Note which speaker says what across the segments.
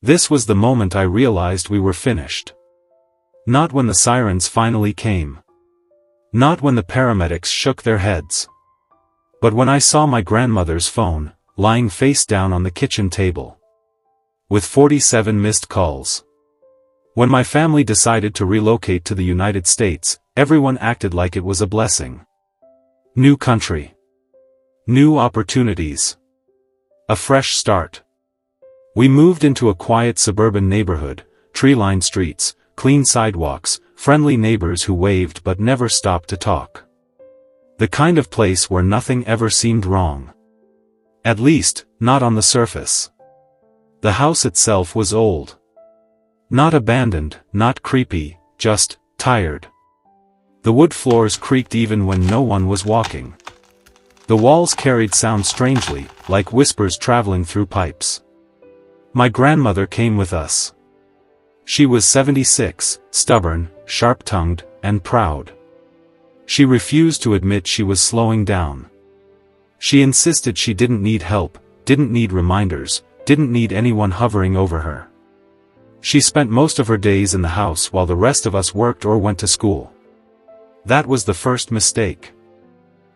Speaker 1: This was the moment I realized we were finished. Not when the sirens finally came. Not when the paramedics shook their heads. But when I saw my grandmother's phone, lying face down on the kitchen table, with 47 missed calls. When my family decided to relocate to the United States, everyone acted like it was a blessing. New country. New opportunities. A fresh start. We moved into a quiet suburban neighborhood, tree-lined streets, clean sidewalks, friendly neighbors who waved but never stopped to talk. The kind of place where nothing ever seemed wrong. At least, not on the surface. The house itself was old. Not abandoned, not creepy, just tired. The wood floors creaked even when no one was walking. The walls carried sound strangely, like whispers traveling through pipes. My grandmother came with us. She was 76, stubborn, sharp-tongued, and proud. She refused to admit she was slowing down. She insisted she didn't need help, didn't need reminders, didn't need anyone hovering over her. She spent most of her days in the house while the rest of us worked or went to school. That was the first mistake.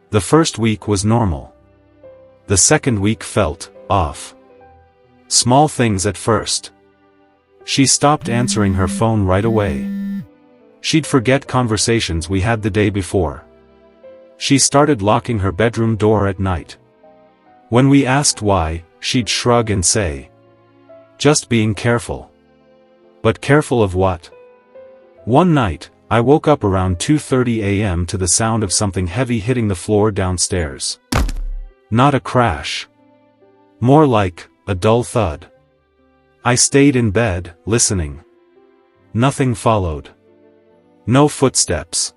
Speaker 1: The first week was normal. The second week felt off. Small things at first. She stopped answering her phone right away. She'd forget conversations we had the day before. She started locking her bedroom door at night. When we asked why, she'd shrug and say, "Just being careful." But careful of what? One night, I woke up around 2:30 a.m. to the sound of something heavy hitting the floor downstairs. Not a crash. More like a dull thud. I stayed in bed, listening. Nothing followed. No footsteps.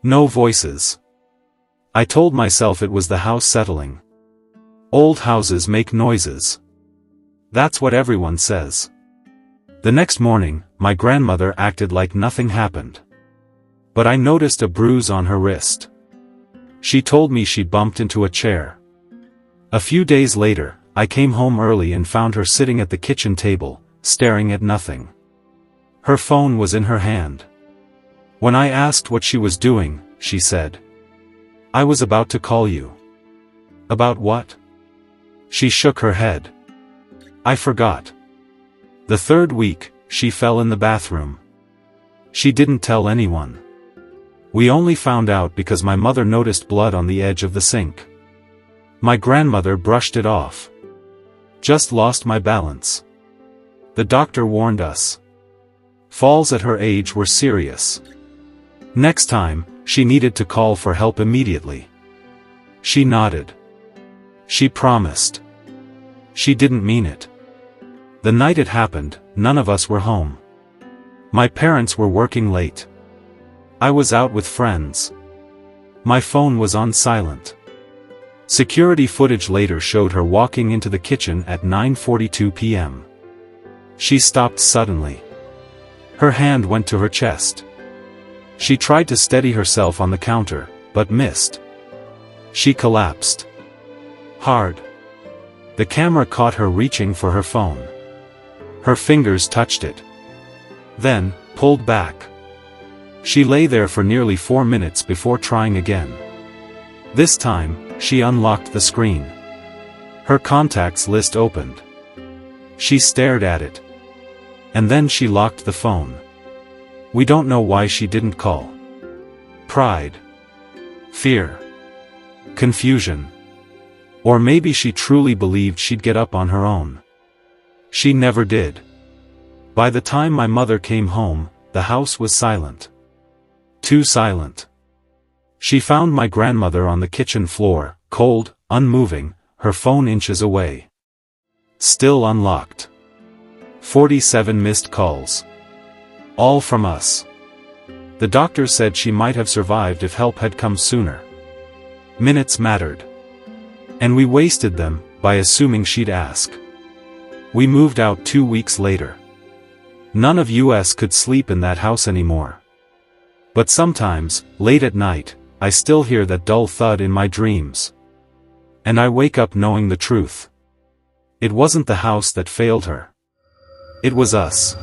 Speaker 1: No voices. I told myself it was the house settling. Old houses make noises. That's what everyone says. The next morning, my grandmother acted like nothing happened. But I noticed a bruise on her wrist. She told me she'd bumped into a chair. A few days later, I came home early and found her sitting at the kitchen table, staring at nothing. Her phone was in her hand. When I asked what she was doing, she said, "I was about to call you." About what? She shook her head. I forgot. The third week, she fell in the bathroom. She didn't tell anyone. We only found out because my mother noticed blood on the edge of the sink. My grandmother brushed it off. Just lost my balance. The doctor warned us. Falls at her age were serious. Next time, she needed to call for help immediately. She nodded. She promised. She didn't mean it. The night it happened, none of us were home. My parents were working late. I was out with friends. My phone was on silent. Security footage later showed her walking into the kitchen at 9:42 p.m. She stopped suddenly. Her hand went to her chest. She tried to steady herself on the counter, but missed. She collapsed. Hard. The camera caught her reaching for her phone. Her fingers touched it. Then, pulled back. She lay there for nearly 4 minutes before trying again. This time, she unlocked the screen. Her contacts list opened. She stared at it. And then she locked the phone. We don't know why she didn't call. Pride. Fear. Confusion. Or maybe she truly believed she'd get up on her own. She never did. By the time my mother came home, the house was silent. Too silent. She found my grandmother on the kitchen floor, cold, unmoving, her phone inches away. Still unlocked. 47 missed calls. All from us. The doctor said she might have survived if help had come sooner. Minutes mattered. And we wasted them, by assuming she'd ask. We moved out 2 weeks later. None of us could sleep in that house anymore. But sometimes, late at night, I still hear that dull thud in my dreams. And I wake up knowing the truth. It wasn't the house that failed her. It was us.